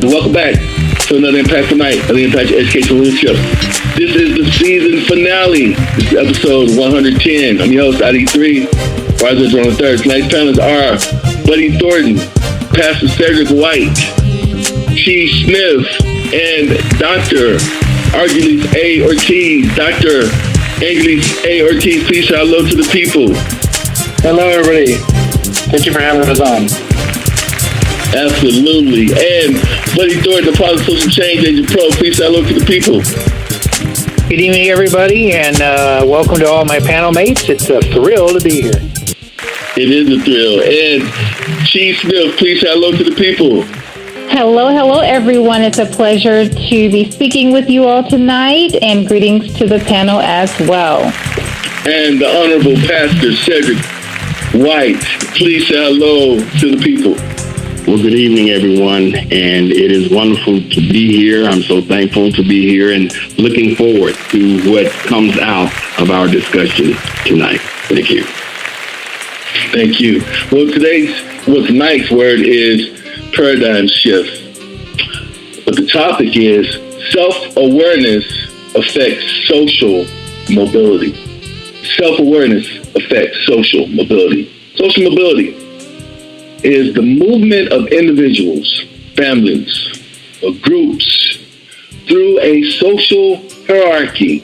Welcome back to another Impactful Night of the Impact Educational Leadership. This is the season finale. This is episode 110. I'm your host, ID3, Risers on the Third. Tonight's panelists are Buddy Thornton, Pastor Cedric White, T. Smith, and Dr. Argelis A. Ortiz. Dr. Argelis A. Ortiz, please say hello to the people. Hello, everybody. Thank you for having us on. Absolutely. And Buddy Thornton, the Positive Social Change Agent Pro, please say hello to the people. Good evening, everybody, and welcome to all my panel mates. It's a thrill to be here. It is a thrill. And Chief Smith, please say hello to the people. Hello, everyone. It's a pleasure to be speaking with you all tonight, and greetings to the panel as well. And the Honorable Pastor Cedric White, please say hello to the people. Well, good evening, everyone, and it is wonderful to be here. I'm so thankful to be here and looking forward to what comes out of our discussion tonight. Thank you. Thank you. Well, tonight's word is paradigm shift. But the topic is self-awareness affects social mobility. Self-awareness affects social mobility. Social mobility is the movement of individuals, families, or groups through a social hierarchy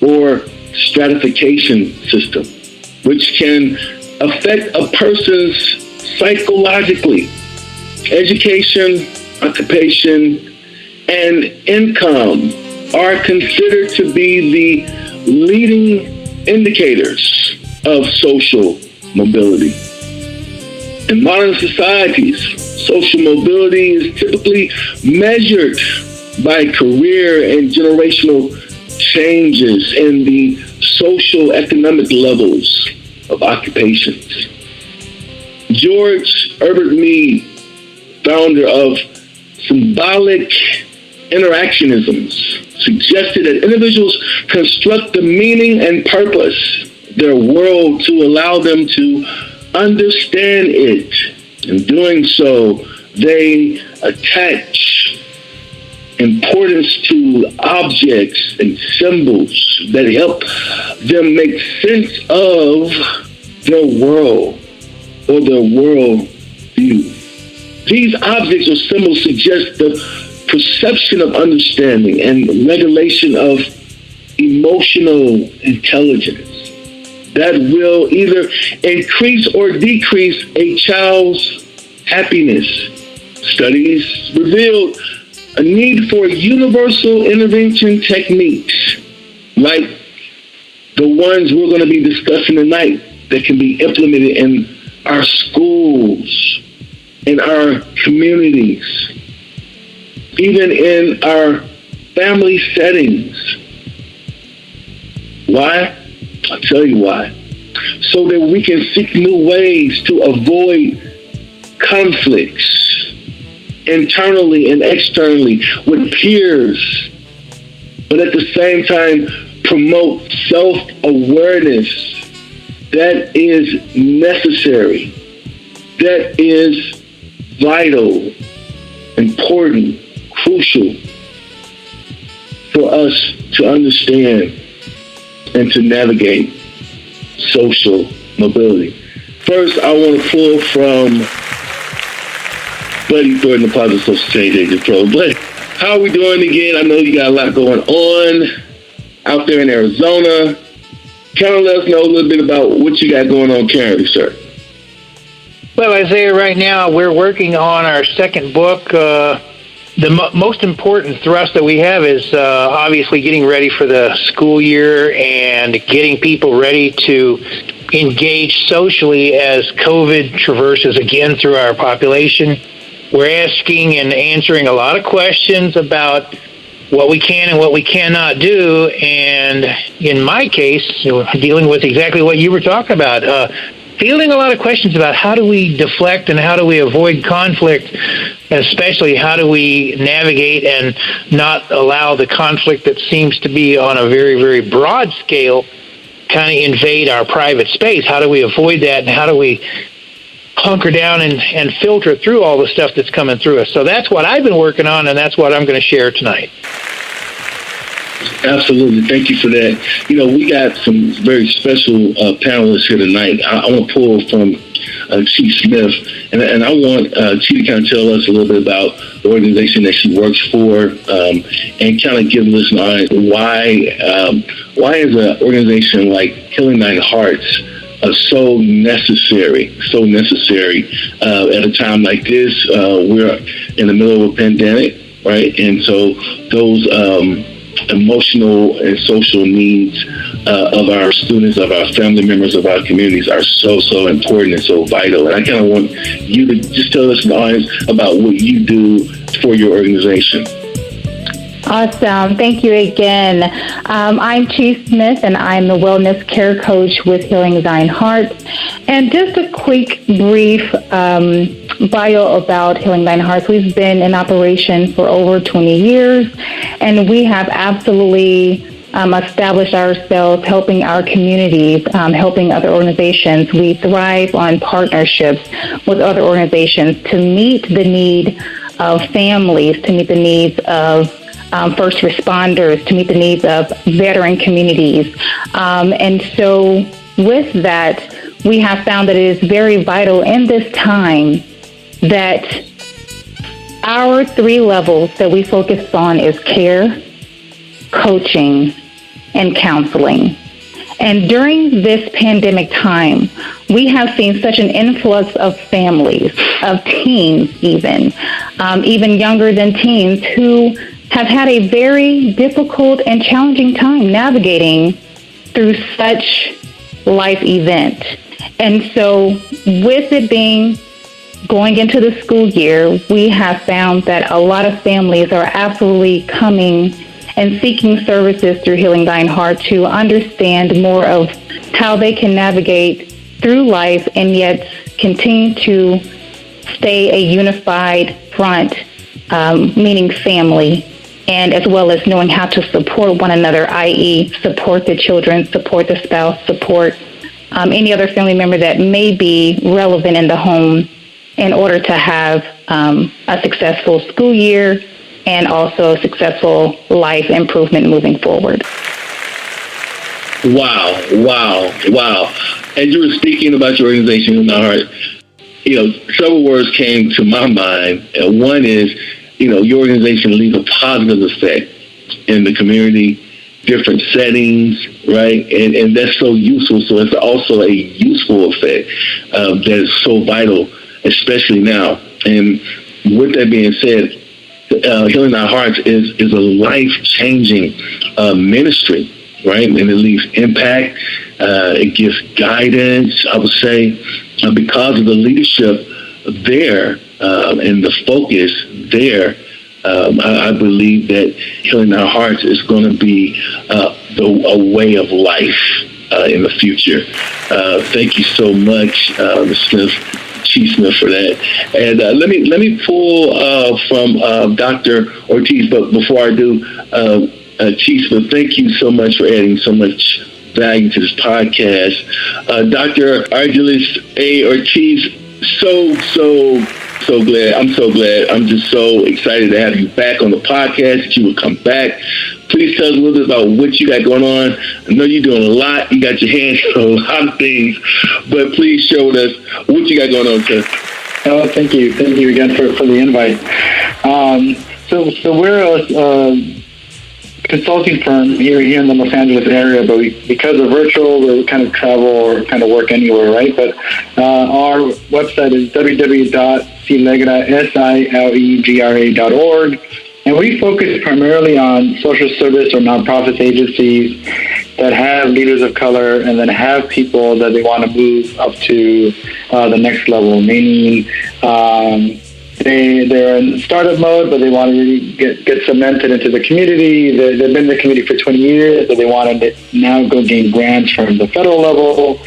or stratification system, which can affect a person's psychologically. Education, occupation, and income are considered to be the leading indicators of social mobility. In modern societies, social mobility is typically measured by career and generational changes in the social economic levels of occupations. George Herbert Mead, founder of symbolic interactionisms, suggested that individuals construct the meaning and purpose of their world to allow them to understand it. In doing so, they attach importance to objects and symbols that help them make sense of their world or their world view. These objects or symbols suggest the perception of understanding and regulation of emotional intelligence that will either increase or decrease a child's happiness. Studies revealed a need for universal intervention techniques like the ones we're going to be discussing tonight that can be implemented in our schools, in our communities, even in our family settings. Why? I'll tell you why. So that we can seek new ways to avoid conflicts internally and externally with peers, but at the same time promote self-awareness that is necessary, that is vital, important, crucial for us to understand and to navigate social mobility. First, I want to pull from Buddy Thornton, the Positive Social Change Agent Pro. Buddy, how are we doing again? I know you got a lot going on out there in Arizona. Kind of let us know a little bit about what you got going on currently, sir. Well, Isaiah, right now we're working on our second book. The most important thrust that we have is obviously getting ready for the school year and getting people ready to engage socially as COVID traverses again through our population. We're asking and answering a lot of questions about what we can and what we cannot do, and in my case, dealing with exactly what you were talking about, fielding a lot of questions about how do we deflect and how do we avoid conflict, especially how do we navigate and not allow the conflict that seems to be on a very, very broad scale kind of invade our private space. How do we avoid that, and how do we hunker down and filter through all the stuff that's coming through us. So that's what I've been working on, and that's what I'm going to share tonight. Absolutely. Thank you for that. We got some very special panelists here tonight. I want to pull from Chief Smith, and I want Chief to kind of tell us a little bit about the organization that she works for, and kind of give listeners why is an organization like Healing Thine Hearts so necessary at a time like this. We're in the middle of a pandemic, right? And so those emotional and social needs of our students, of our family members, of our communities are so important and so vital. And I kind of want you to just tell us, about what you do for your organization. Awesome. Thank you again. I'm Chief Smith, and I'm the Wellness Care Coach with Healing Thine Hearts. And just a quick, brief bio about Healing Thine Hearts. We've been in operation for over 20 years, and we have absolutely established ourselves helping our communities, helping other organizations. We thrive on partnerships with other organizations to meet the need of families, to meet the needs of first responders, to meet the needs of veteran communities. And so with that, we have found that it is very vital in this time that our 3 levels that we focus on is care, coaching, and counseling. And during this pandemic time, we have seen such an influx of families, of teens even younger than teens, who have had a very difficult and challenging time navigating through such life event. And so with it being going into the school year, we have found that a lot of families are absolutely coming and seeking services through Healing Thine Heart to understand more of how they can navigate through life and yet continue to stay a unified front, meaning family, and as well as knowing how to support one another, i.e. support the children, support the spouse, support any other family member that may be relevant in the home in order to have a successful school year and also a successful life improvement moving forward. Wow. As you were speaking about your organization in my heart, several words came to my mind. One is, your organization leaves a positive effect in the community, different settings, right? And that's so useful. So it's also a useful effect that is so vital, especially now. And with that being said, Healing Our Hearts is a life-changing ministry, right? And it leaves impact. It gives guidance, I would say, because of the leadership there and the focus there. I believe that Healing Our Hearts is going to be a way of life in the future. Thank you so much, Ms. Smith, Chief Smith, for that. And let me pull from Dr. Ortiz, but before I do, Chief Smith, thank you so much for adding so much value to this podcast. Dr. Argelis A. Ortiz, so glad. I'm so glad. I'm just so excited to have you back on the podcast, that you would come back. Please tell us a little bit about what you got going on. I know you're doing a lot. You got your hands on a lot of things, but please share with us what you got going on, sir. Oh, thank you. Thank you again for the invite. So we're a consulting firm here in the Los Angeles area, but because of virtual, we kind of travel or kind of work anywhere, right? But our website is www.silegra.org, and we focus primarily on social service or nonprofit agencies that have leaders of color and then have people that they want to move up to the next level, meaning they're in startup mode, but they want to really get cemented into the community. They've been in the community for 20 years, but they want to now go gain grants from the federal level,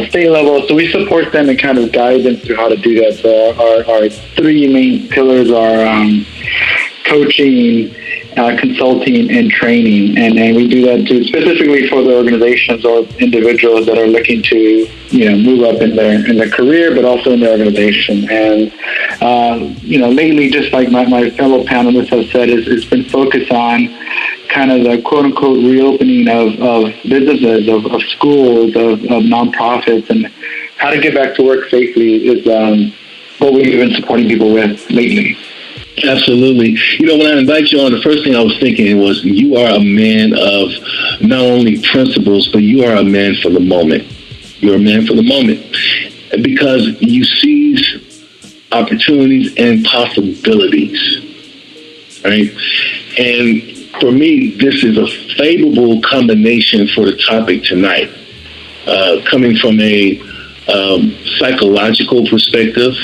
state level. So we support them and kind of guide them through how to do that. So our 3 main pillars are coaching, consulting and training, and we do that specifically for the organizations or individuals that are looking to move up in their career, but also in their organization. And lately, just like my fellow panelists have said, it's been focused on kind of the quote unquote reopening of businesses, of schools, of nonprofits, and how to get back to work safely is what we've been supporting people with lately. Absolutely. When I invite you on, the first thing I was thinking was you are a man of not only principles, but you are a man for the moment. You're a man for the moment because you seize opportunities and possibilities, right? And for me, this is a favorable combination for the topic tonight. Coming from a psychological perspective,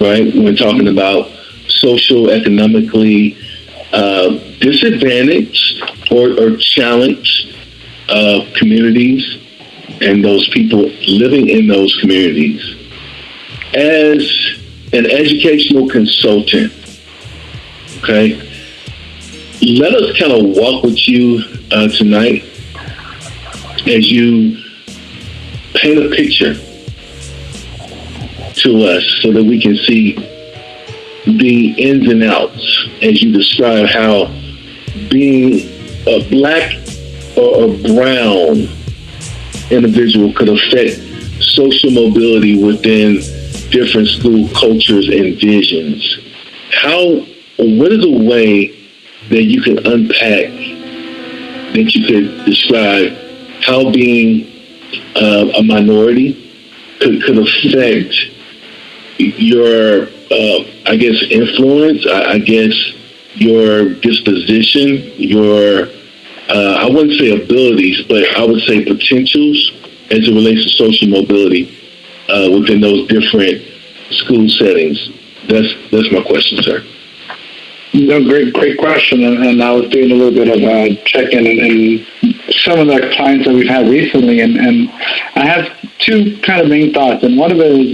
right? We're talking about social, economically disadvantaged or challenged communities and those people living in those communities. As an educational consultant, okay, let us kind of walk with you tonight as you paint a picture to us so that we can see the ins and outs as you describe how being a black or a brown individual could affect social mobility within different school cultures and visions. What is a way that you can unpack, that you could describe how being a minority could affect your influence, your disposition, your, I wouldn't say abilities, but I would say potentials as it relates to social mobility within those different school settings? That's my question, sir. No, great question. And I was doing a little bit of check-in and some of the clients that we've had recently, and I have two kind of main thoughts. And one of it is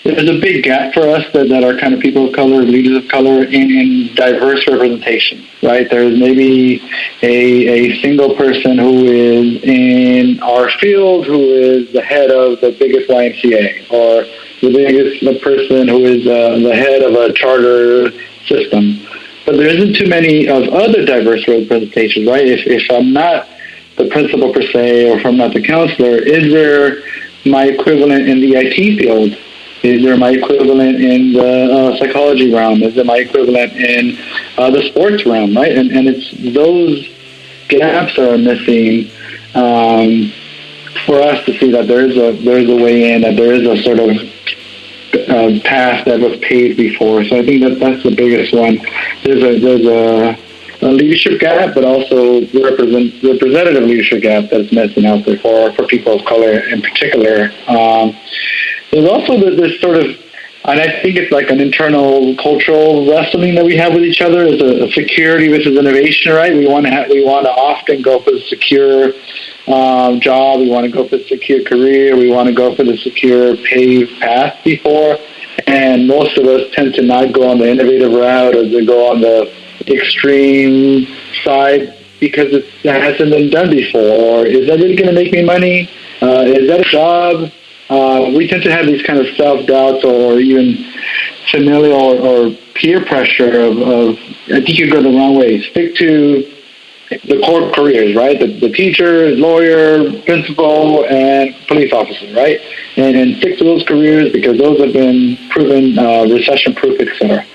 there's a big gap for us that are kind of people of color, leaders of color, in diverse representation, right? There's maybe a single person who is in our field who is the head of the biggest YMCA, or the biggest person who is the head of a charter system. But there isn't too many of other diverse representations, right? If I'm not the principal per se, or if I'm not the counselor, is there my equivalent in the IT field? Is there my equivalent in the psychology realm? Is there my equivalent in the sports realm, right? And it's those gaps are missing for us to see that there's a way in, that there is a sort of path that was paved before. So I think that's the biggest one. There's a leadership gap, but also representative leadership gap that's missing out there for people of color in particular. There's also this sort of, and I think it's like an internal cultural wrestling that we have with each other. It's a security versus innovation, right? We want to often go for the secure job. We want to go for the secure career. We want to go for the secure paved path before. And most of us tend to not go on the innovative route, or to go on the extreme side because it hasn't been done before. Or is that really going to make me money? Is that a job? We tend to have these kind of self-doubts, or even familial or peer pressure of I think you go the wrong way. Stick to the core careers, right? The teacher, lawyer, principal, and police officer, right? And stick to those careers because those have been proven recession-proof, etc.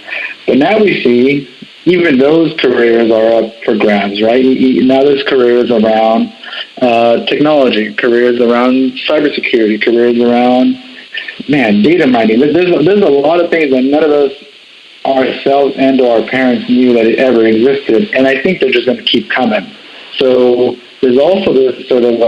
But now we see even those careers are up for grabs, right? Now there's careers around technology, careers around cybersecurity, careers around, data mining. There's a lot of things that none of us ourselves and or our parents knew that it ever existed, and I think they're just going to keep coming. So there's also this sort of,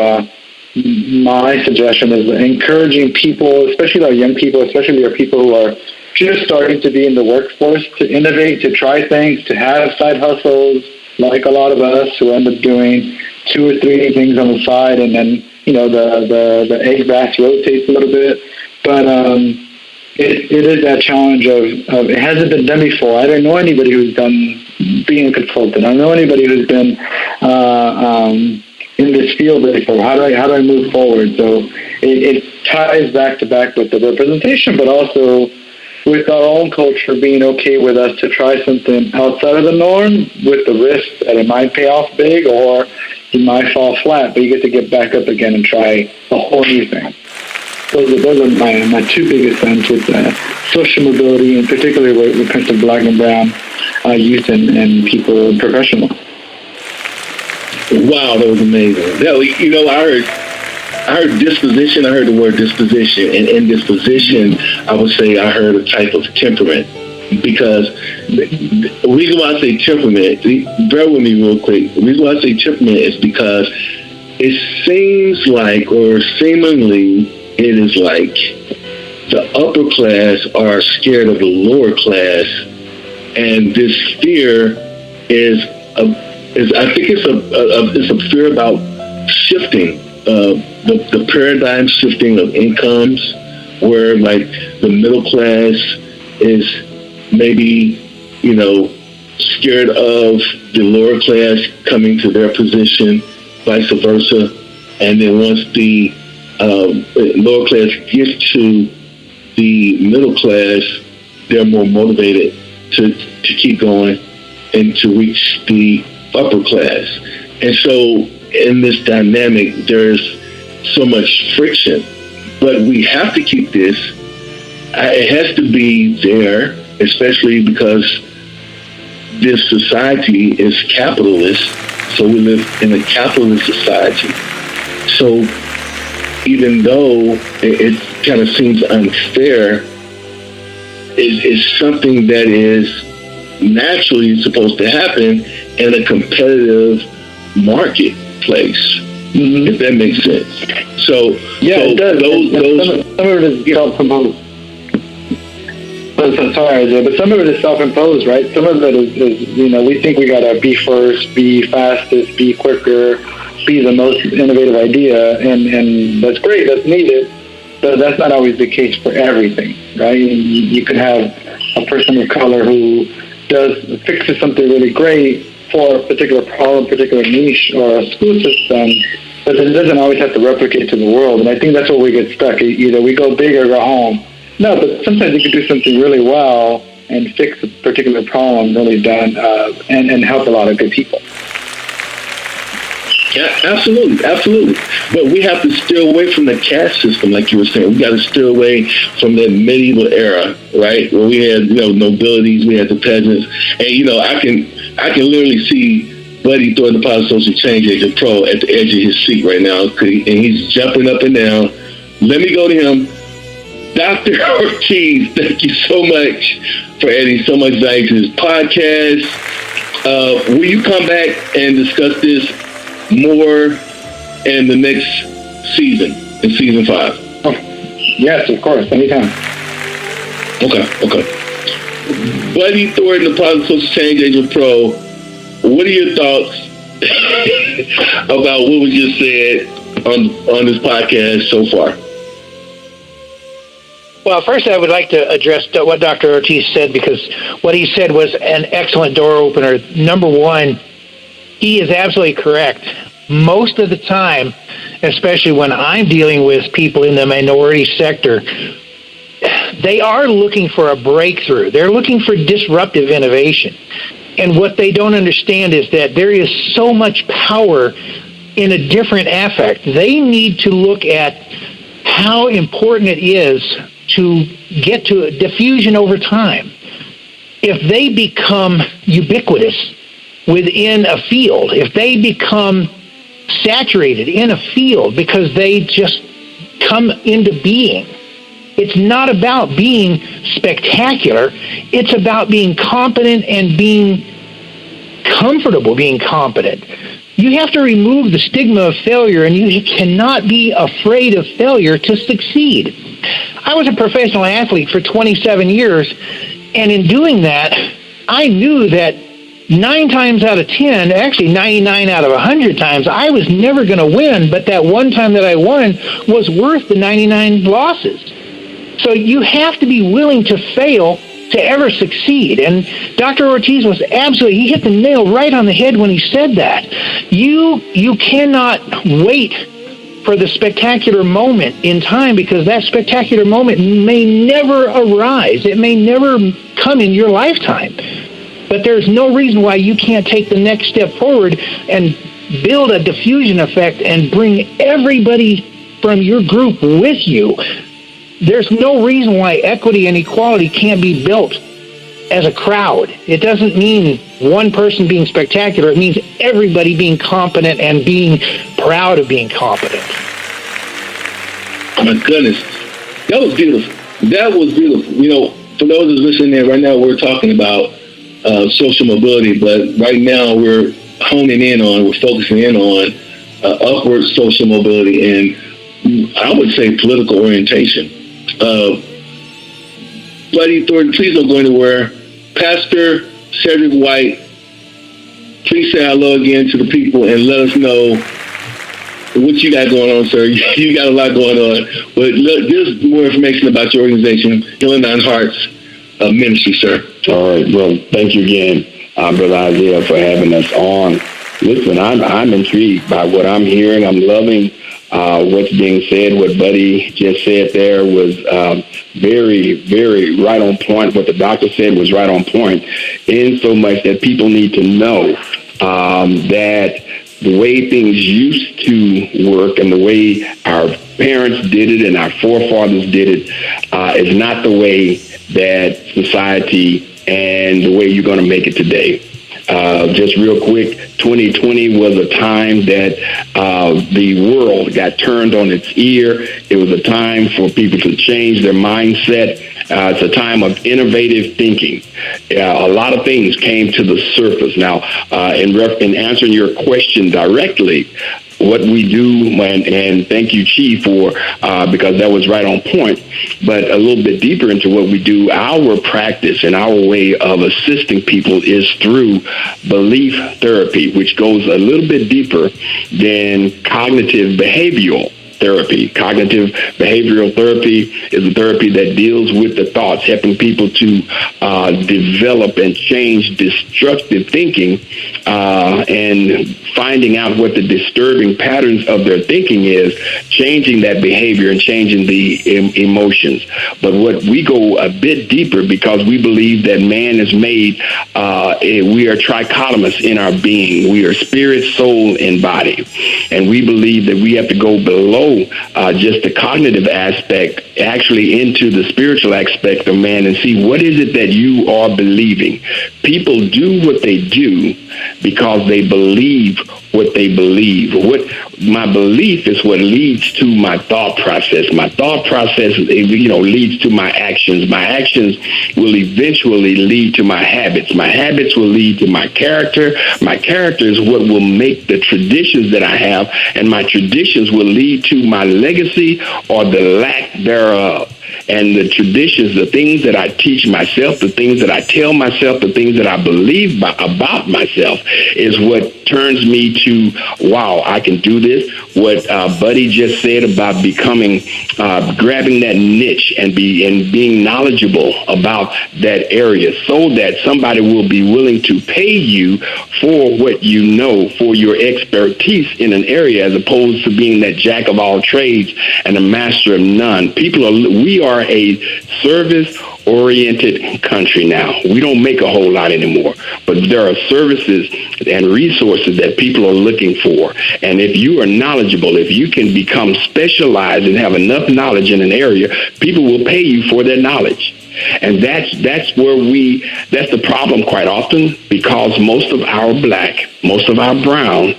my suggestion is encouraging people, especially our young people, especially our people who are just starting to be in the workforce, to innovate, to try things, to have side hustles, like a lot of us who end up doing 2 or 3 things on the side, and then, the egg basket rotates a little bit. But it is that challenge of it hasn't been done before. I don't know anybody who's done being a consultant. I don't know anybody who's been in this field before. How do I move forward? So it ties back to back with the representation, but also with our own culture being okay with us to try something outside of the norm, with the risk that it might pay off big or you might fall flat, but you get to get back up again and try a whole new thing. Those are my two biggest things with social mobility, and particularly when it comes to Black and brown youth and people, professionals. Wow, that was amazing. I heard disposition. I heard the word disposition, and in disposition, I would say I heard a type of temperament. Because the reason why I say temperament, bear with me real quick. The reason why I say temperament is because it seems like, or seemingly, it is like the upper class are scared of the lower class, and this fear is I think it's a fear about shifting, the paradigm shifting of incomes, where like the middle class is maybe, scared of the lower class coming to their position, vice versa. And then once the lower class gets to the middle class, they're more motivated to keep going and to reach the upper class. And so in this dynamic, there's so much friction. But we have to keep this. It has to be there, especially because this society is capitalist. So we live in a capitalist society. So even though it kind of seems unfair, it's something that is naturally supposed to happen in a competitive marketplace, if that makes sense. So yeah, so it does. Some of it is self-imposed. Sorry, but some of it is self-imposed, right? Some of it is we think we gotta be first, be fastest, be quicker, be the most innovative idea, and that's great, that's needed, but that's not always the case for everything, right? You could have a person of color who fixes something really great for a particular problem, particular niche, or a school system, but it doesn't always have to replicate to the world. And I think that's where we get stuck. Either we go big or go home. No, but sometimes you can do something really well and fix a particular problem really done and help a lot of good people. Yeah, absolutely. But we have to steer away from the caste system, like you were saying. We got to steer away from that medieval era, right? Where we had, nobilities, we had the peasants, and I can literally see Buddy Thornton, the Positive Social Change Agent Pro, at the edge of his seat right now, and he's jumping up and down. Let me go to him. Dr. Ortiz, thank you so much for adding so much value to this podcast. Will you come back and discuss this more in the next season, in season 5? Oh, yes, of course, anytime. Okay. Buddy Thornton, the Positive Social Change Agent Pro, what are your thoughts about what we just said on this podcast so far? Well, first I would like to address what Dr. Ortiz said, because what he said was an excellent door opener. Number one, he is absolutely correct. Most of the time, especially when I'm dealing with people in the minority sector, they are looking for a breakthrough. They're looking for disruptive innovation. And what they don't understand is that there is so much power in a different affect. They need to look at how important it is to get to a diffusion over time. If they become ubiquitous within a field, if they become saturated in a field because they just come into being, it's not about being spectacular. It's about being competent and being comfortable being competent. You have to remove the stigma of failure, and you cannot be afraid of failure to succeed. I was a professional athlete for 27 years, and in doing that, I knew that 9 times out of 10, actually 99 out of 100 times, I was never going to win, but that one time that I won was worth the 99 losses. So you have to be willing to fail to ever succeed. And Dr. Ortiz was he hit the nail right on the head when he said that. You cannot wait for the spectacular moment in time, because that spectacular moment may never arise. It may never come in your lifetime. But there's no reason why you can't take the next step forward and build a diffusion effect and bring everybody from your group with you. There's no reason why equity and equality can't be built as a crowd. It doesn't mean one person being spectacular. It means everybody being competent and being proud of being competent. Oh my goodness. That was beautiful. That was beautiful. You know, for those who's listening there, right now we're talking about social mobility, but right now we're focusing in on upward social mobility and I would say political orientation. Buddy Thornton, please don't go anywhere. Pastor Cedric White, please say hello again to the people and let us know what you got going on, sir. You got a lot going on. But look, there's more information about your organization, Healing Nine Hearts Ministry, sir. All right. Well, thank you again, Brother Isaiah, for having us on. Listen, I'm intrigued by what I'm hearing. I'm loving what's being said. What Buddy just said there was very, very right on point. What the doctor said was right on point, in so much that people need to know that the way things used to work and the way our parents did it and our forefathers did it is not the way that society and the way you're going to make it today. Just real quick, 2020 was a time that the world got turned on its ear. It was a time for people to change their mindset. It's a time of innovative thinking. A lot of things came to the surface. Now, in answering your question directly, what we do, and thank you, Chief, for because that was right on point, but a little bit deeper into what we do, our practice and our way of assisting people is through belief therapy, which goes a little bit deeper than cognitive behavioral therapy. Cognitive behavioral therapy is a therapy that deals with the thoughts, helping people to develop and change destructive thinking and finding out what the disturbing patterns of their thinking is, changing that behavior and changing the emotions. But what we go a bit deeper, because we believe that man is made, we are trichotomous in our being. We are spirit, soul, and body. And we believe that we have to go below just the cognitive aspect, actually into the spiritual aspect of man, and see what is it that you are believing. People do what they do because they believe what they believe. What my belief is what leads to my thought process. My thought process, leads to my actions. My actions will eventually lead to my habits. My habits will lead to my character. My character is what will make the traditions that I have, and my traditions will lead to my legacy or the lack thereof. And the traditions, the things that I teach myself, the things that I tell myself, the things that I believe about myself is what turns me to, wow, I can do this. What Buddy just said about becoming, grabbing that niche and being knowledgeable about that area, so that somebody will be willing to pay you for what you know, for your expertise in an area, as opposed to being that jack of all trades and a master of none. We are a service-oriented country now. We don't make a whole lot anymore, but there are services and resources that people are looking for. And if you are knowledgeable, if you can become specialized and have enough knowledge in an area, people will pay you for that knowledge. And that's the problem quite often, because most of our black, most of our brown,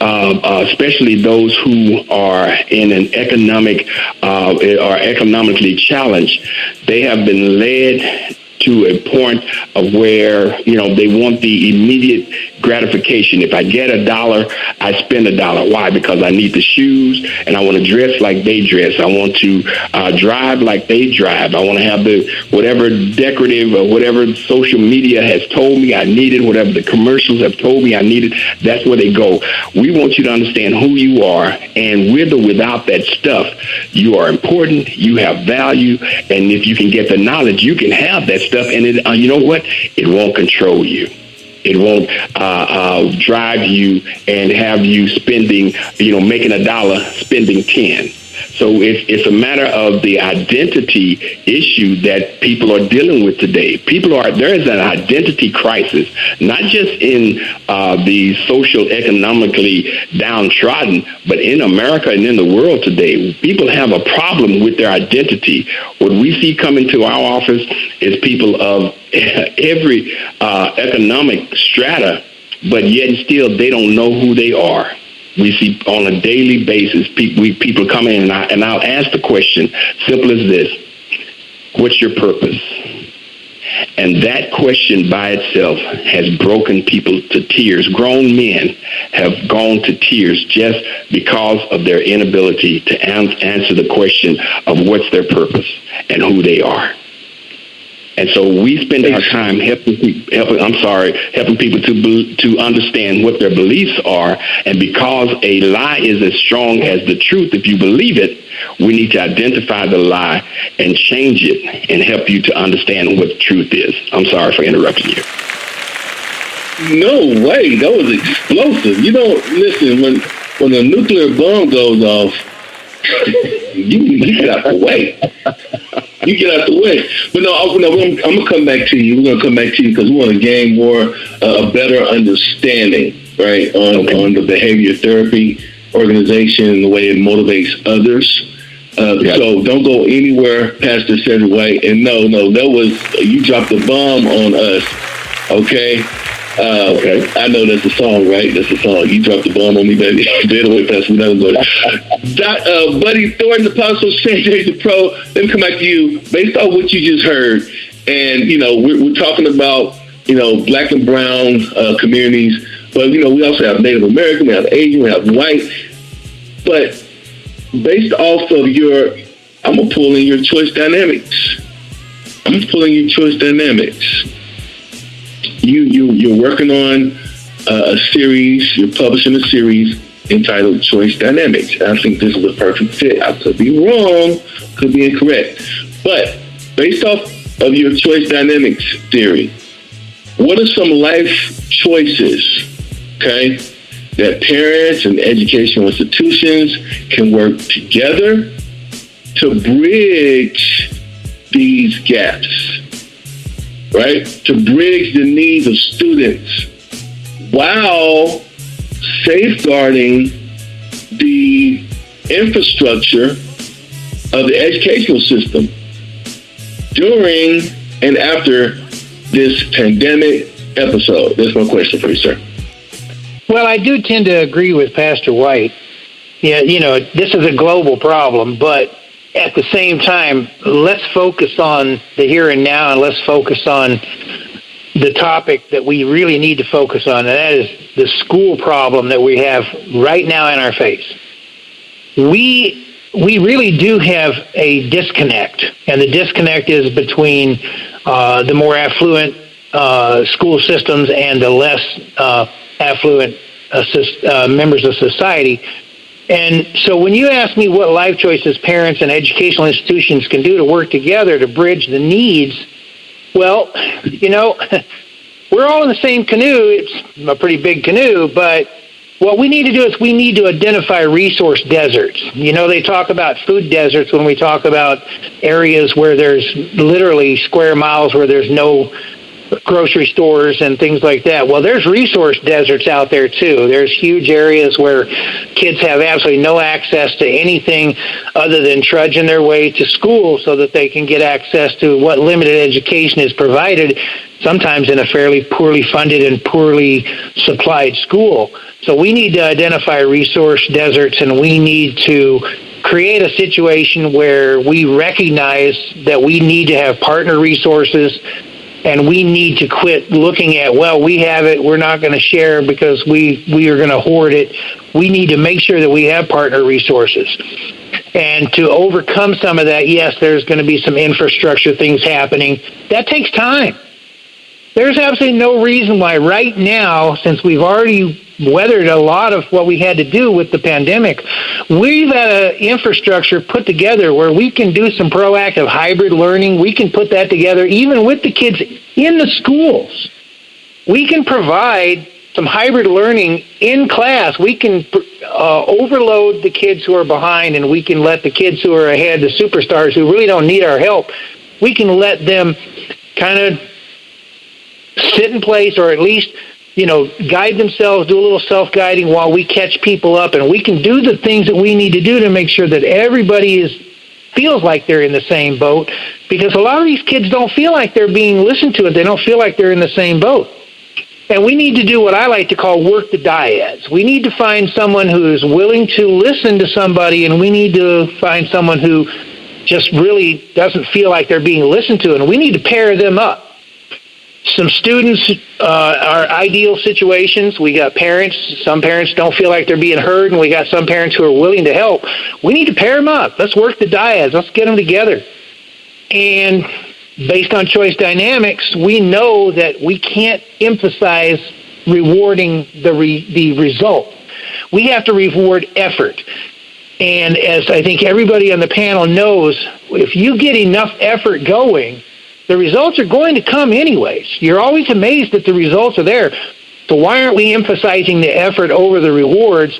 especially those who are in an are economically challenged, they have been led to a point of where, they want the immediate gratification. If I get $1, I spend $1. Why? Because I need the shoes, and I want to dress like they dress. I want to drive like they drive. I want to have the whatever decorative or whatever social media has told me I needed, whatever the commercials have told me I needed. That's where they go. We want you to understand who you are, and with or without that stuff, you are important, you have value, and if you can get the knowledge, you can have that stuff, and it, you know what? It won't control you. It won't drive you and have you spending, making $1, spending 10. So it's a matter of the identity issue that people are dealing with today. There is an identity crisis, not just in the social, economically downtrodden, but in America and in the world today. People have a problem with their identity. What we see coming to our office is people of every economic strata, but yet and still they don't know who they are. We see on a daily basis people come in, and I'll ask the question, simple as this: what's your purpose? And that question by itself has broken people to tears. Grown men have gone to tears just because of their inability to answer the question of what's their purpose and who they are. And so we spend our time helping people to understand what their beliefs are. And because a lie is as strong as the truth, if you believe it, we need to identify the lie and change it and help you to understand what the truth is. I'm sorry for interrupting you. No way. That was explosive. Listen, when a nuclear bomb goes off, you get out the way. You get out the way. But no, I'm going to come back to you. We're going to come back to you because we want to gain a better understanding, right, on the behavior therapy organization and the way it motivates others. So don't go anywhere, Pastor Cedric White. And no, that was, you dropped the bomb on us, okay? Okay. I know that's a song, right? That's a song. You dropped the bomb on me, baby. Anyway, Pastor, Buddy Thornton, Apostle Cedric, the Pro. Let me come back to you. Based on what you just heard, and, we're talking about, black and brown communities, but, we also have Native American, we have Asian, we have white. But based off of I'm going to pull in your choice dynamics. You're working on a series, you're publishing a series entitled Choice Dynamics. I think this is a perfect fit. I could be wrong, could be incorrect. But based off of your choice dynamics theory, what are some life choices, okay, that parents and educational institutions can work together to bridge these gaps? Right? To bridge the needs of students while safeguarding the infrastructure of the educational system during and after this pandemic episode. That's my question for you, sir. Well, I do tend to agree with Pastor White. Yeah, this is a global problem, but at the same time, let's focus on the here and now, and let's focus on the topic that we really need to focus on, and that is the school problem that we have right now in our face. We really do have a disconnect, and the disconnect is between the more affluent school systems and the less affluent members of society. And so when you ask me what life choices parents and educational institutions can do to work together to bridge the needs, well, we're all in the same canoe. It's a pretty big canoe, but what we need to do is we need to identify resource deserts. They talk about food deserts when we talk about areas where there's literally square miles where there's no grocery stores and things like that. Well, there's resource deserts out there too. There's huge areas where kids have absolutely no access to anything other than trudging their way to school so that they can get access to what limited education is provided, sometimes in a fairly poorly funded and poorly supplied school. So we need to identify resource deserts, and we need to create a situation where we recognize that we need to have partner resources And we need to quit looking at, well, we have it, we're not going to share because we are going to hoard it. We need to make sure that we have partner resources. And to overcome some of that, yes, there's going to be some infrastructure things happening. That takes time. There's absolutely no reason why right now, since we've already weathered a lot of what we had to do with the pandemic, we've got an infrastructure put together where we can do some proactive hybrid learning. We can put that together even with the kids in the schools. We can provide some hybrid learning in class. We can overload the kids who are behind, and we can let the kids who are ahead, the superstars who really don't need our help, we can let them kind of sit in place, or at least, guide themselves, do a little self-guiding while we catch people up, and we can do the things that we need to do to make sure that everybody feels like they're in the same boat, because a lot of these kids don't feel like they're being listened to, and they don't feel like they're in the same boat. And we need to do what I like to call work the dyads. We need to find someone who is willing to listen to somebody, and we need to find someone who just really doesn't feel like they're being listened to, and we need to pair them up. Some students are ideal situations. We got parents. Some parents don't feel like they're being heard, and we got some parents who are willing to help. We need to pair them up. Let's work the dyads. Let's get them together. And based on choice dynamics, we know that we can't emphasize rewarding the result. We have to reward effort. And as I think everybody on the panel knows, if you get enough effort going, the results are going to come anyways. You're always amazed that the results are there. So why aren't we emphasizing the effort over the rewards?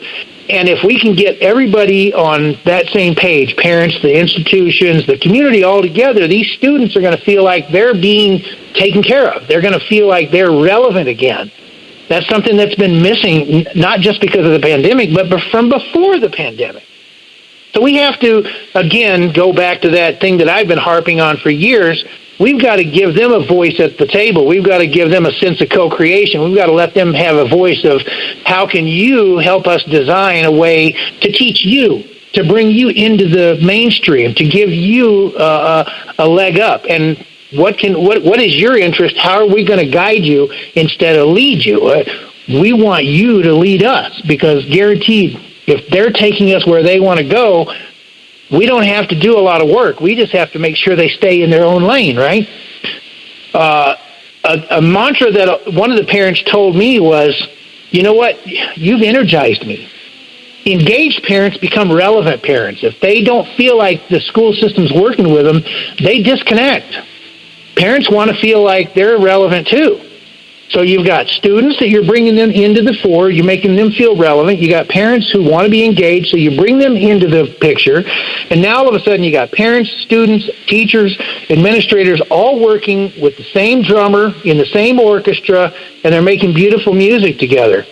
And if we can get everybody on that same page, parents, the institutions, the community all together, these students are going to feel like they're being taken care of. They're going to feel like they're relevant again. That's something that's been missing, not just because of the pandemic, but from before the pandemic. So we have to, again, go back to that thing that I've been harping on for years. We've got to give them a voice at the table. We've got to give them a sense of co-creation. We've got to let them have a voice of how can you help us design a way to teach you, to bring you into the mainstream, to give you a leg up. And what is your interest? How are we going to guide you instead of lead you? We want you to lead us, because guaranteed, if they're taking us where they want to go, we don't have to do a lot of work. We just have to make sure they stay in their own lane, right? A mantra that one of the parents told me was, you know what, you've energized me. Engaged parents become relevant parents. If they don't feel like the school system's working with them, they disconnect. Parents want to feel like they're relevant too. So you've got students that you're bringing them into the fore, you're making them feel relevant. You got parents who want to be engaged, so you bring them into the picture. And now all of a sudden you got parents, students, teachers, administrators all working with the same drummer in the same orchestra, and they're making beautiful music together.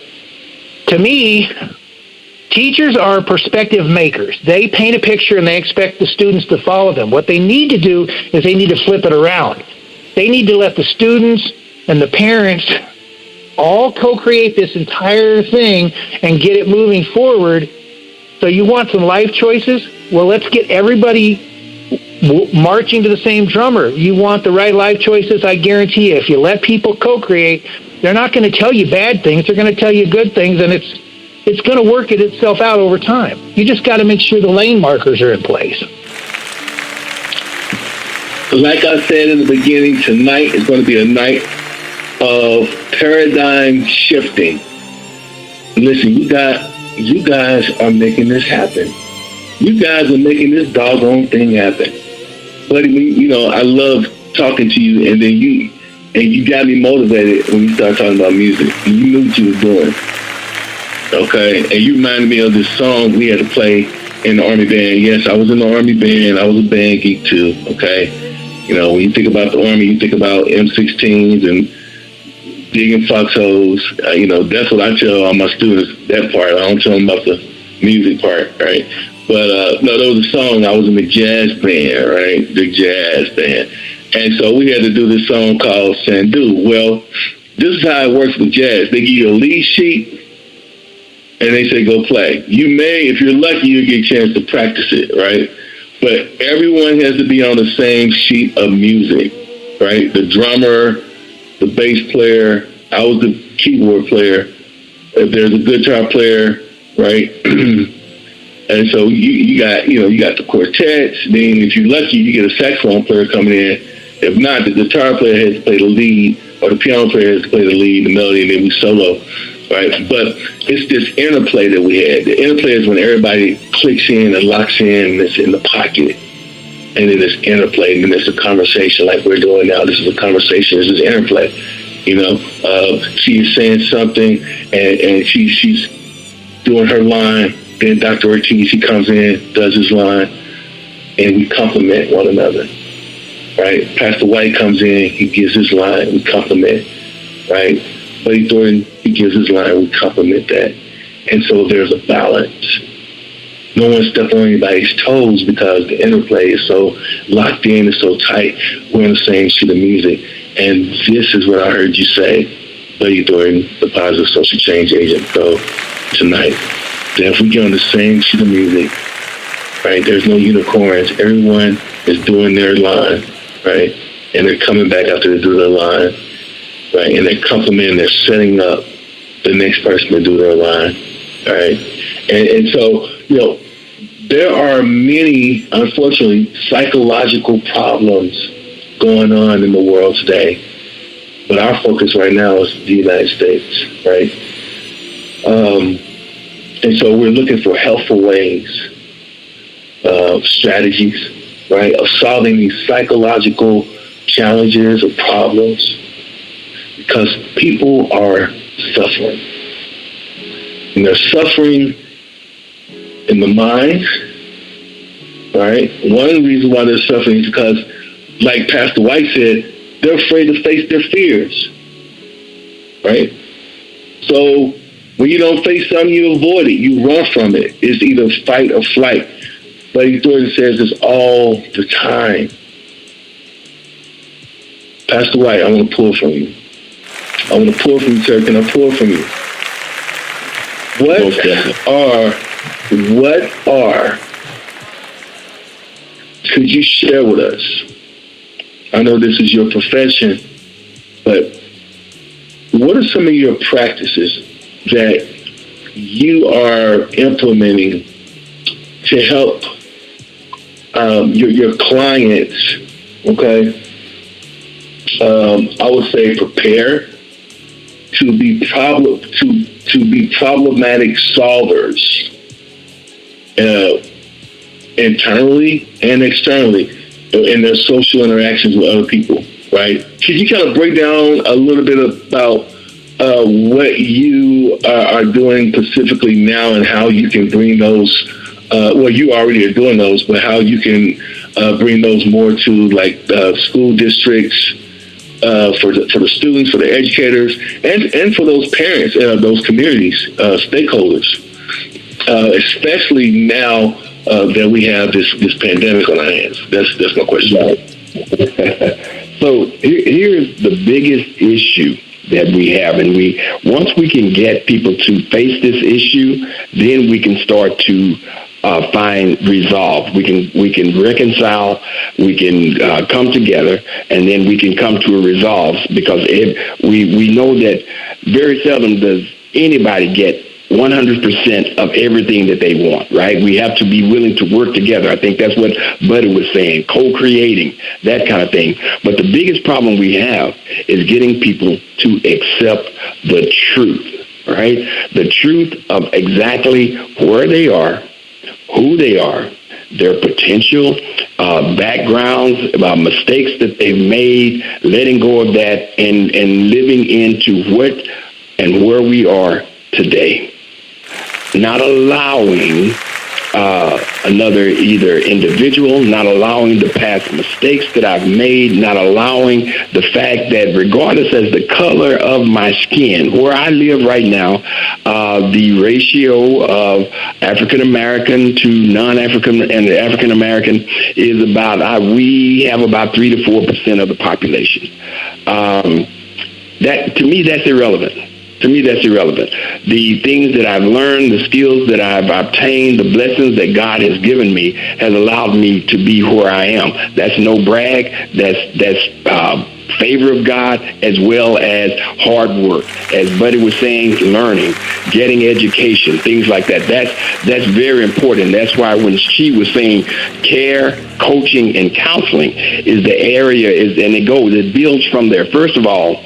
To me, teachers are perspective makers. They paint a picture and they expect the students to follow them. What they need to do is they need to flip it around. They need to let the students and the parents all co-create this entire thing and get it moving forward. So you want some life choices? Well, let's get everybody marching to the same drummer. You want the right life choices? I guarantee you, if you let people co-create, they're not going to tell you bad things. They're going to tell you good things, and it's going to work itself out over time. You just got to make sure the lane markers are in place. Like I said in the beginning, tonight is going to be a night of paradigm shifting. Listen, you guys are making this happen. You guys are making this doggone thing happen. But I love talking to you, and then you got me motivated when you started talking about music. You knew what you was doing. Okay, and you reminded me of this song we had to play in the Army band. Yes, I was in the Army band. I was a band geek too. Okay, when you think about the Army, you think about M16s and digging foxholes. That's what I tell all my students, that part. I don't tell them about the music part, right? But no, there was a song. I was in the jazz band, right? The jazz band. And so we had to do this song called Sandu. Well, this is how it works with jazz. They give you a lead sheet, and they say, go play. You may, if you're lucky, you get a chance to practice it, right? But everyone has to be on the same sheet of music. right? The drummer, the bass player. I was the keyboard player. If there's a guitar player, right? And so you got the quartets. Then if you're lucky, you get a saxophone player coming in. If not, the guitar player has to play the lead, or the piano player has to play the lead, the melody, and then we solo, right? But it's this interplay that we had. The interplay is when everybody clicks in and locks in, and it's in the pocket. And then it's interplay, and then it's a conversation like we're doing now. This is a conversation. This is interplay. She's saying something, and she's doing her line. Then Dr. Ortiz, he comes in, does his line, and we compliment one another, right? Pastor White comes in, he gives his line, we compliment, right? Buddy Thornton, he gives his line, we compliment that. And so there's a balance. No one steps on anybody's toes because the interplay is so locked in, it's so tight. We're in the same sheet of music. And this is what I heard you say, Buddy Thornton, the positive social change agent, so tonight. That if we get on the same sheet of music, right, there's no unicorns. Everyone is doing their line, right? And they're coming back after they do their line, right? And they're complimenting, they're setting up the next person to do their line, right? And so, there are many, unfortunately, psychological problems going on in the world today. But our focus right now is the United States, right? And so we're looking for helpful ways, strategies, right, of solving these psychological challenges or problems, because people are suffering. And they're suffering in the mind, right? One of the reasons why they're suffering is because, like Pastor White said, they're afraid to face their fears, right? So when you don't face something, you avoid it. You run from it. It's either fight or flight. Buddy Thornton says it's all the time. Pastor White, I want to pull from you. I want to pull from you, sir. Can I pull from you? Could you share with us? I know this is your profession, but what are some of your practices that you are implementing to help your clients, okay? I would say prepare to be problematic solvers internally and externally in their social interactions with other people, right? Could you kind of break down a little bit about what you are doing specifically now and how you can bring those, you already are doing those, but how you can bring those more to like school districts, for the students, for the educators, and for those parents, those communities, stakeholders, especially now that we have this pandemic on our hands. That's my question. So here's the biggest issue that we have, and once we can get people to face this issue, then we can start to find resolve. We can reconcile. We can come together, and then we can come to a resolve. Because we know that very seldom does anybody get 100% of everything that they want, right? We have to be willing to work together. I think that's what Buddy was saying, co-creating, that kind of thing. But the biggest problem we have is getting people to accept the truth, right? The truth of exactly where they are, who they are, their potential, backgrounds, mistakes that they've made, letting go of that, and living into what and where we are today. Not allowing another either individual, not allowing the past mistakes that I've made, not allowing the fact that regardless as the color of my skin, where I live right now, the ratio of African American to non-African and the African American is we have about 3 to 4% of the population. That to me, that's irrelevant. To me, that's irrelevant. The things that I've learned, the skills that I've obtained, the blessings that God has given me has allowed me to be where I am. That's no brag. That's favor of God, as well as hard work. As Buddy was saying, learning, getting education, things like that. That's very important. That's why when she was saying care, coaching, and counseling is the area, and it builds from there. First of all,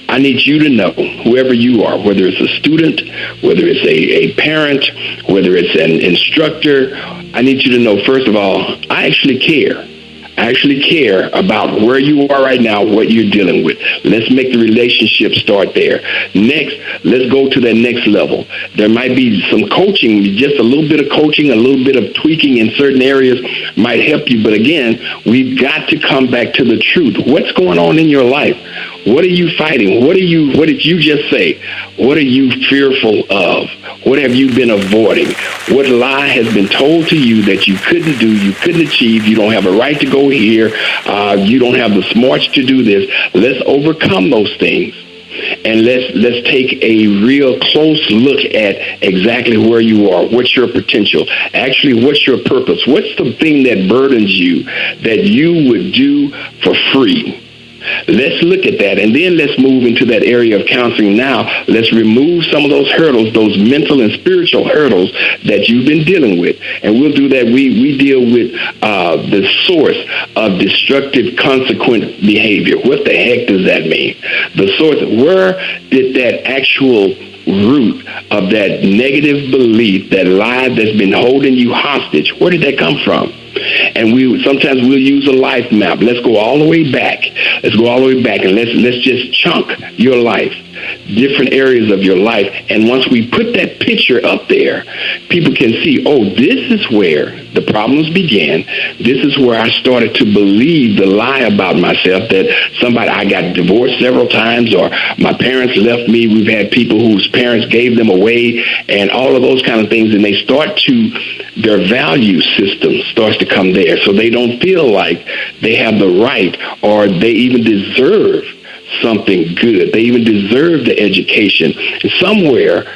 I need you to know, whoever you are, whether it's a student, whether it's a parent, whether it's an instructor, I need you to know, first of all, I actually care. I actually care about where you are right now, what you're dealing with. Let's make the relationship start there. Next, let's go to that next level. There might be some coaching, just a little bit of coaching, a little bit of tweaking in certain areas might help you. But again, we've got to come back to the truth. What's going on in your life? What are you fighting? What did you just say? What are you fearful of? What have you been avoiding? What lie has been told to you that you couldn't do, you couldn't achieve, you don't have a right to go here, you don't have the smarts to do this? Let's overcome those things. And let's take a real close look at exactly where you are. What's your potential? Actually, what's your purpose? What's the thing that burdens you that you would do for free? Let's look at that, and then let's move into that area of counseling now. Let's remove some of those hurdles, those mental and spiritual hurdles that you've been dealing with. And we'll do that. We deal with the source of destructive consequent behavior. What the heck does that mean? The source, where did that actual root of that negative belief, that lie that's been holding you hostage, where did that come from? And sometimes we'll use a life map. Let's go all the way back. Let's go all the way back, and let's just chunk your life, different areas of your life. And once we put that picture up there, people can see, oh, this is where the problems began. This is where I started to believe the lie about myself, that I got divorced several times, or my parents left me. We've had people whose parents gave them away, and all of those kind of things. And their value system starts to come there. So they don't feel like they have the right, or they even deserve something good. They even deserve the education. And somewhere,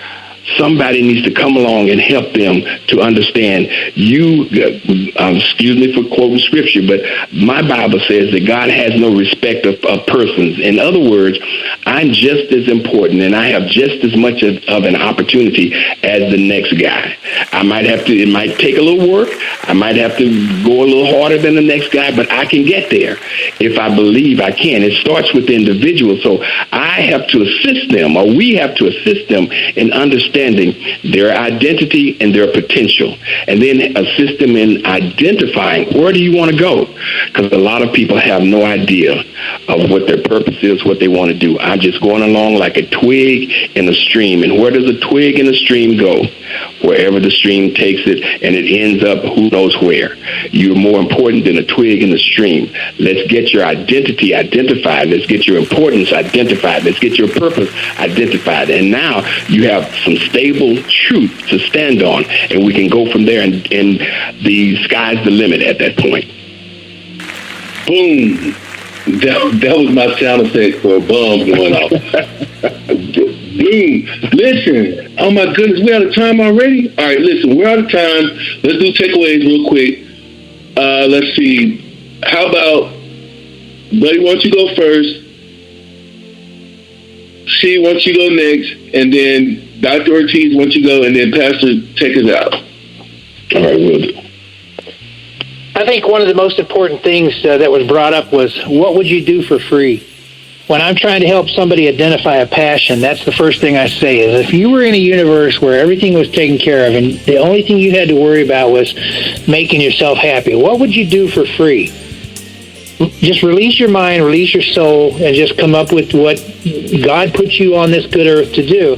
somebody needs to come along and help them to understand. Excuse me for quoting scripture, but my Bible says that God has no respect of persons. In other words, I'm just as important, and I have just as much of an opportunity as the next guy. It might take a little work. I might have to go a little harder than the next guy, but I can get there if I believe I can. It starts with the individual. So I have to assist them, or we have to assist them in understanding their identity and their potential, and then assist them in identifying, where do you want to go? Because a lot of people have no idea of what their purpose is, what they want to do. I'm just going along like a twig in a stream. And where does a twig in a stream go? Wherever the stream takes it, and it ends up who knows where. You're more important than a twig in the stream. Let's get your identity identified. Let's get your importance identified. Let's get your purpose identified. And now you have some stable truth to stand on, and we can go from there, and the sky's the limit at that point. Boom. That was my sound effect for a bomb going off. Boom. Listen, oh my goodness, we're out of time already? All right, listen, we're out of time. Let's do takeaways real quick. Let's see. How about, Buddy, why don't you go first? She, why don't you go next? And then Dr. Ortiz, why don't you go? And then Pastor, take us out. All right, we'll do. I think one of the most important things that was brought up was, what would you do for free? When I'm trying to help somebody identify a passion, that's the first thing I say is, if you were in a universe where everything was taken care of and the only thing you had to worry about was making yourself happy, what would you do for free? Just release your mind, release your soul, and just come up with what God put you on this good earth to do.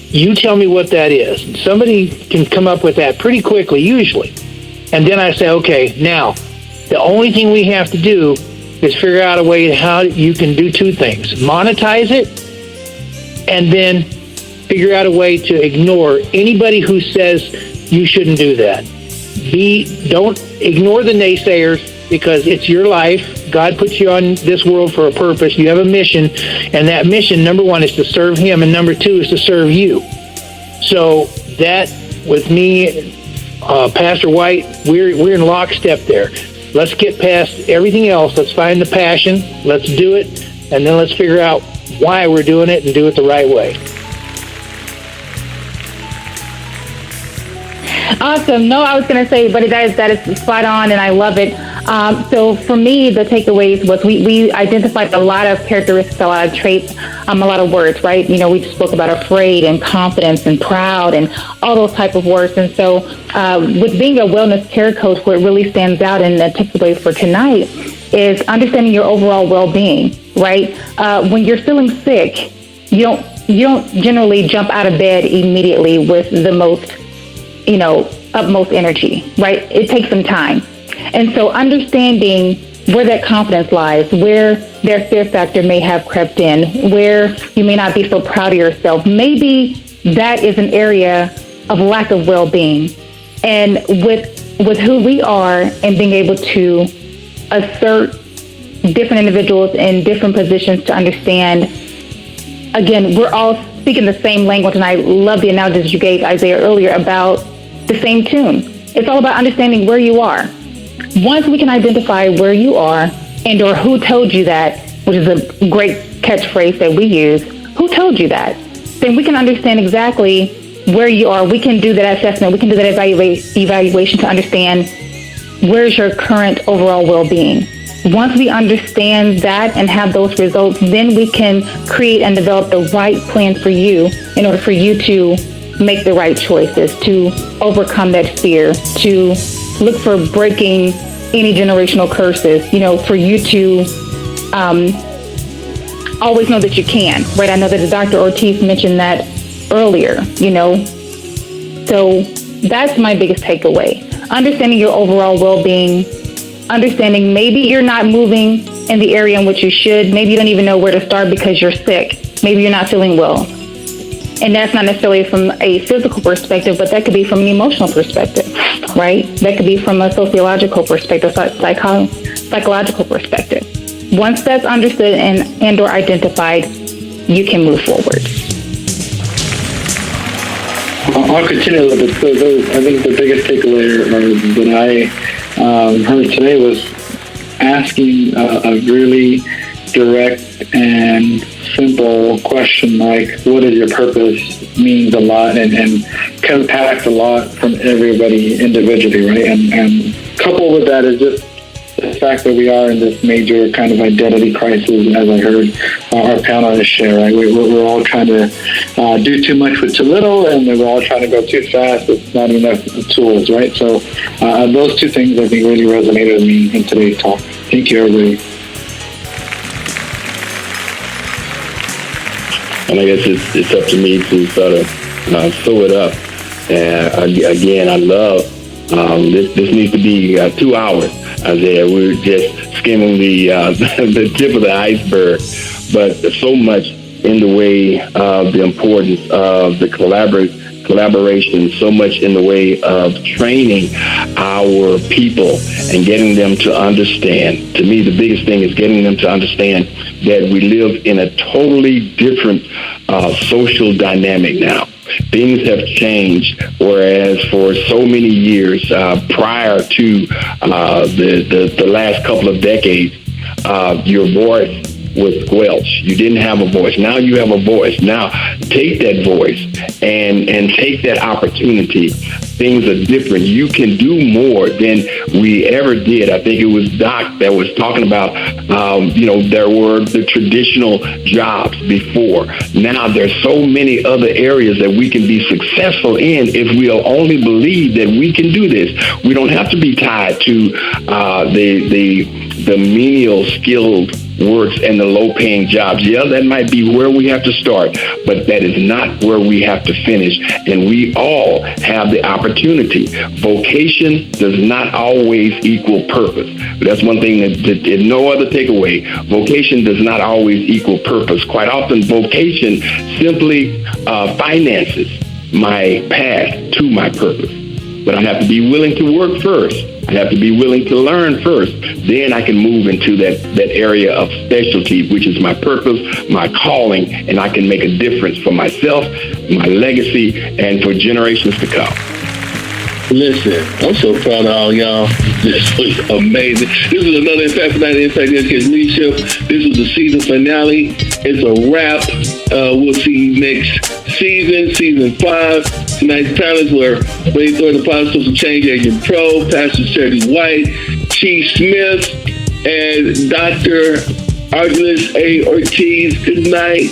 You tell me what that is. Somebody can come up with that pretty quickly, usually. And then I say, okay, now, the only thing we have to do is figure out a way how you can do two things. Monetize it, and then figure out a way to ignore anybody who says you shouldn't do that. Don't ignore the naysayers, because it's your life. God puts you on this world for a purpose. You have a mission, and that mission, number one, is to serve Him, and number two is to serve you. So that, with me, Pastor White, we're in lockstep there. Let's get past everything else. Let's find the passion. Let's do it, and then let's figure out why we're doing it and do it the right way. Awesome. No, I was going to say, but that is spot on, and I love it. So for me, the takeaways was we identified a lot of characteristics, a lot of traits, a lot of words, right? You know, we spoke about afraid and confidence and proud and all those type of words. And so with being a wellness care coach, what really stands out and the takeaway for tonight is understanding your overall well-being, right? When you're feeling sick, you don't generally jump out of bed immediately with the most, utmost energy, right? It takes some time. And so understanding where that confidence lies, where their fear factor may have crept in, where you may not be so proud of yourself, maybe that is an area of lack of well-being. And with who we are and being able to assert different individuals in different positions to understand, again, we're all speaking the same language, and I love the analogy that you gave, Isaiah, earlier about the same tune. It's all about understanding where you are. Once we can identify where you are and or who told you that, which is a great catchphrase that we use, who told you that, then we can understand exactly where you are. We can do that assessment. We can do that evaluation to understand where's your current overall well-being. Once we understand that and have those results, then we can create and develop the right plan for you in order for you to make the right choices, to overcome that fear, to look for breaking any generational curses, for you to always know that you can, right? I know that Dr. Ortiz mentioned that earlier, So that's my biggest takeaway. Understanding your overall well-being, understanding maybe you're not moving in the area in which you should. Maybe you don't even know where to start because you're sick. Maybe you're not feeling well. And that's not necessarily from a physical perspective, but that could be from an emotional perspective, right? That could be from a sociological perspective, psychological perspective. Once that's understood and or identified, you can move forward. I'll continue a little bit. So I think the biggest takeaway that I heard today was asking a really direct and simple question like, what is your purpose, means a lot and impacts a lot from everybody individually, right? And coupled with that is just the fact that we are in this major kind of identity crisis, as I heard our panelists share, right? We're all trying to do too much with too little, and we're all trying to go too fast with not enough tools, right? So those two things I think really resonated with me in today's talk. Thank you, everybody. And I guess it's up to me to sort of sew it up. And again, I love this needs to be 2 hours, Isaiah. We're just skimming the tip of the iceberg, but so much in the way of the importance of the collaboration, so much in the way of training our people and getting them to understand. To me, the biggest thing is getting them to understand that we live in a totally different social dynamic now. Things have changed, whereas for so many years prior to the last couple of decades, your voice was squelched. You didn't have a voice. Now you have a voice. Now take that voice and take that opportunity. Things are different. You can do more than we ever did. I think it was Doc that was talking about, there were the traditional jobs before. Now there's so many other areas that we can be successful in if we'll only believe that we can do this. We don't have to be tied to the menial skilled works and the low-paying jobs. Yeah, that might be where we have to start, but that is not where we have to finish. And we all have the opportunity. Vocation does not always equal purpose. That's one thing that no other takeaway. Vocation does not always equal purpose. Quite often, vocation simply finances my path to my purpose. But I have to be willing to work first I have to be willing to learn first. Then I can move into that area of specialty, which is my purpose, my calling, and I can make a difference for myself, my legacy, and for generations to come. Listen, I'm so proud of all y'all. This was amazing. This was another Impact for Night Impact Education Leadership. This was the season finale. It's a wrap. We'll see you next season 5. Tonight's panelists were Wade Thornton, Positive Social Change Agent Pro, Pastor Cedric White, Chief Smith, and Dr. Argelis A. Ortiz. Good night.